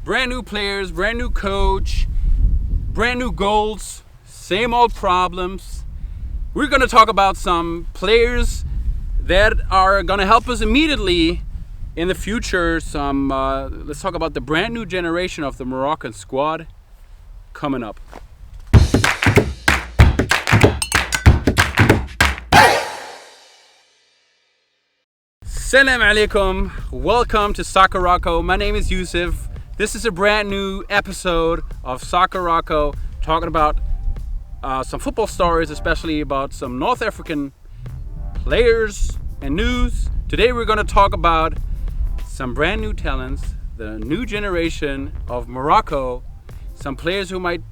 Brand new players, brand new coach, brand new goals, same old problems. We're going to talk about some players that are going to help us immediately in the future. Let's talk about the brand new generation of the Moroccan squad coming up. Salam alaikum. Welcome to Soccer Rocco. My name is Youssef. This is a brand new episode of Soccer Rocco, talking about some football stories, especially about some North African players and news. Today we're going to talk about some brand new talents, the new generation of Morocco, some players who might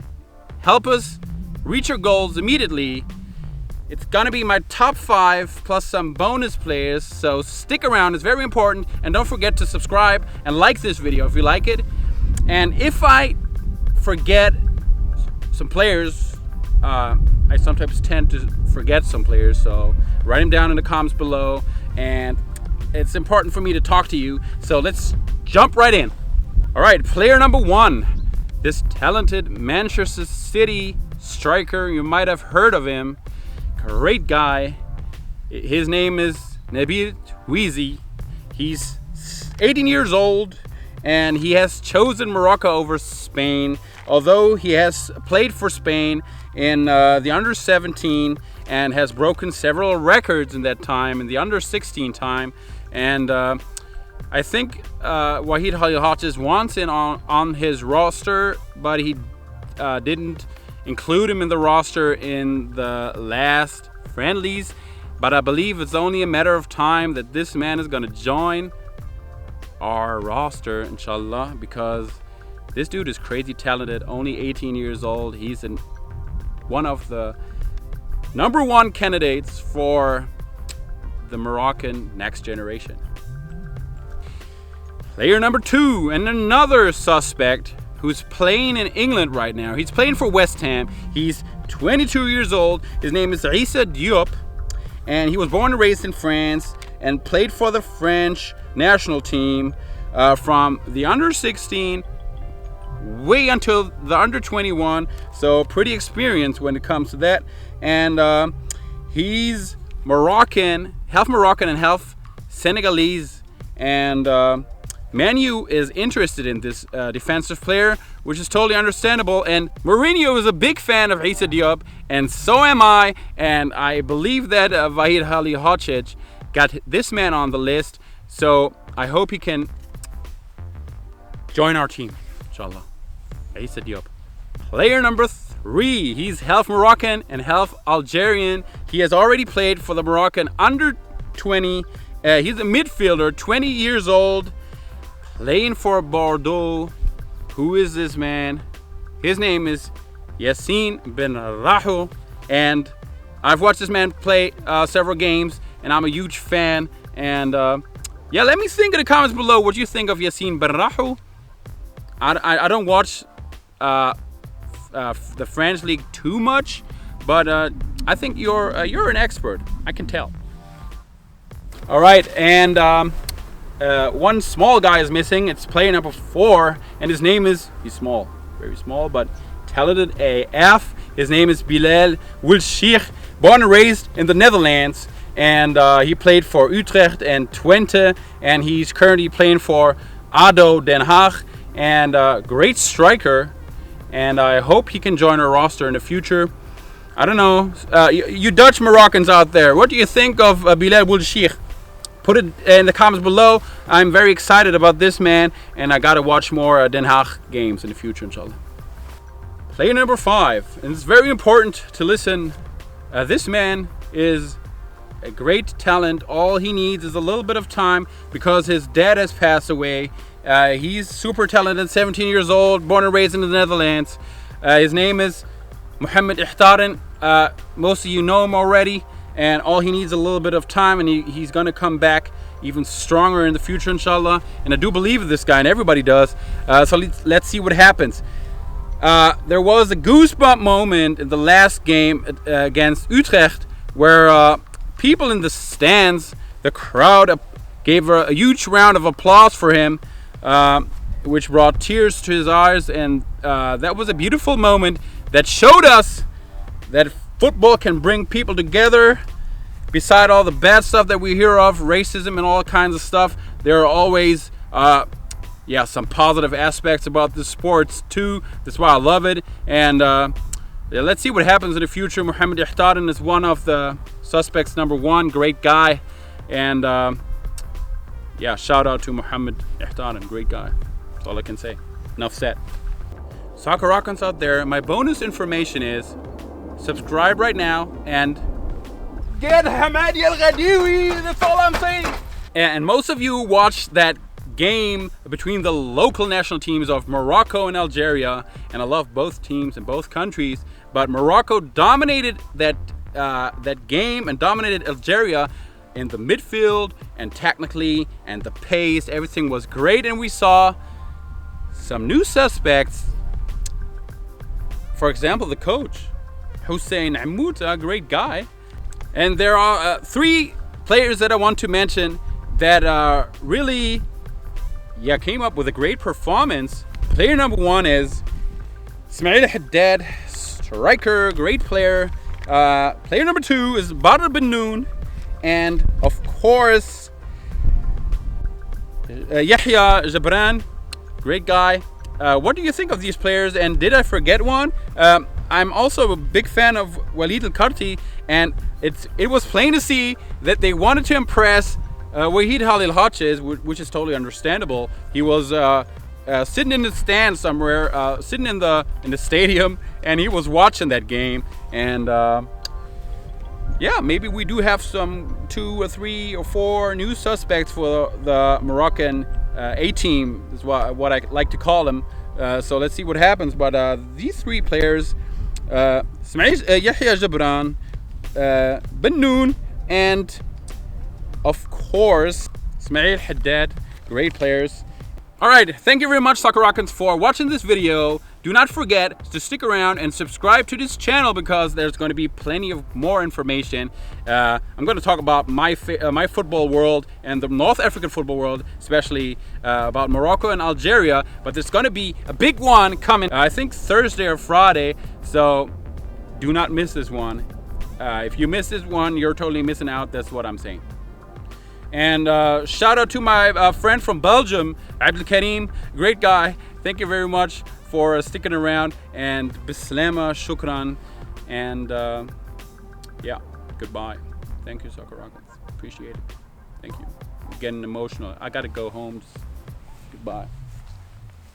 help us reach our goals immediately. It's gonna be my top 5 plus some bonus players, so stick around, it's very important, and don't forget to subscribe and like this video if you like it. And if I forget some players, I sometimes tend to forget some players, so write them down in the comments below, and it's important for me to talk to you, so let's jump right in. Alright, player number 1, this talented Manchester City striker, you might have heard of him. Great guy. His name is nabiltouaizi. He's 18 years old and he has chosen Morocco over Spain, although he has played for Spain in the under 17 and has broken several records in that time, in the under 16 time. And I think Wahid Halilhodges wants in on his roster, but he didn't include him in the roster in the last friendlies. But I believe it's only a matter of time that this man is going to join our roster, inshallah, because this dude is crazy talented, only 18 years old. He's one of the number 1 candidates for the Moroccan next generation. Player number 2, and another suspect who's playing in England right now. He's playing for West Ham. He's 22 years old. His name is Issa Diop, and he was born and raised in France and played for the French national team from the under 16 way until the under 21. So pretty experienced when it comes to that. And he's Moroccan, half Moroccan and half Senegalese. And Man U is interested in this defensive player, which is totally understandable. And Mourinho is a big fan of Issa Diop, and so am I. And I believe that Wahid Halilhodges got this man on the list. So I hope he can join our team, inshallah. Issa Diop. Player number 3. He's half Moroccan and half Algerian. He has already played for the Moroccan under 20. He's a midfielder, 20 years old. Playing for Bordeaux. Who is this man? His name is Yassine Benrahou, and I've watched this man play several games, and I'm a huge fan. And yeah, let me think in the comments below what you think of Yassine Benrahou. I don't watch the French league too much, but I think you're an expert. I can tell. All right, and one small guy is missing. It's player number 4, and his name is, he's small, very small, but talented AF. His name is Bilal Wilshich, born and raised in the Netherlands, and he played for Utrecht and Twente, and he's currently playing for ADO Den Haag, and great striker, and I hope he can join our roster in the future. I don't know, you Dutch Moroccans out there, what do you think of Bilal Wilshich? Put it in the comments below. I'm very excited about this man, and I gotta watch more Den Haag games in the future, inshallah. Player number 5, and it's very important to listen. This man is a great talent. All he needs is a little bit of time because his dad has passed away. He's super talented, 17 years old, born and raised in the Netherlands. His name is ihattaren. Most of you know him already. And all he needs is a little bit of time, and he's going to come back even stronger in the future, inshallah. And I do believe in this guy, and everybody does. So let's see what happens. There was a goosebump moment in the last game against Utrecht where people in the stands, the crowd, gave a huge round of applause for him which brought tears to his eyes, and that was a beautiful moment that showed us that football can bring people together. Beside all the bad stuff that we hear of, racism and all kinds of stuff, there are always some positive aspects about the sports too. That's why I love it. And let's see what happens in the future. Mohamed Ihattaren is one of the suspects, number one. Great guy. And shout out to Mohamed Ihattaren. Great guy. That's all I can say. Enough said. Soccer Rockans out there, my bonus information is subscribe right now and get Hamadi Al Ghadiwi. That's all I'm saying. And most of you watched that game between the local national teams of Morocco and Algeria, and I love both teams in both countries, but Morocco dominated that game and dominated Algeria in the midfield and technically, and the pace, everything was great. And we saw some new suspects. For example, the coach Hussein Amouta, great guy. And there are three players that I want to mention that really came up with a great performance. Player number one is Ismail Haddad, striker, great player. Player number two is Badr Ben Noon, and of course Yahya Jabran, great guy. What do you think of these players, and did I forget one? I'm also a big fan of Walid Al-Karti, and it was plain to see that they wanted to impress Wahid Halil Hodges, which is totally understandable. He was sitting in the stand somewhere, sitting in the stadium, and he was watching that game. And maybe we do have some 2 or 3 or 4 new suspects for the Moroccan A team, is what I like to call them. So let's see what happens. But these 3 players, Yahya Jabran, Ben Noon, and of course Ismail Haddad, great players. Alright, thank you very much, Soccer Rockans, for watching this video. Do not forget to stick around and subscribe to this channel, because there's going to be plenty of more information. I'm going to talk about my football world and the North African football world, especially about Morocco and Algeria. But there's going to be a big one coming, I think Thursday or Friday. So do not miss this one. If you miss this one, you're totally missing out. That's what I'm saying. And shout out to my friend from Belgium, Abdel Karim, great guy. Thank you very much for sticking around, and bislama, shukran, and goodbye. Thank you, Soccer Rockets. Appreciate it. Thank you. I'm getting emotional. I gotta go home. Goodbye.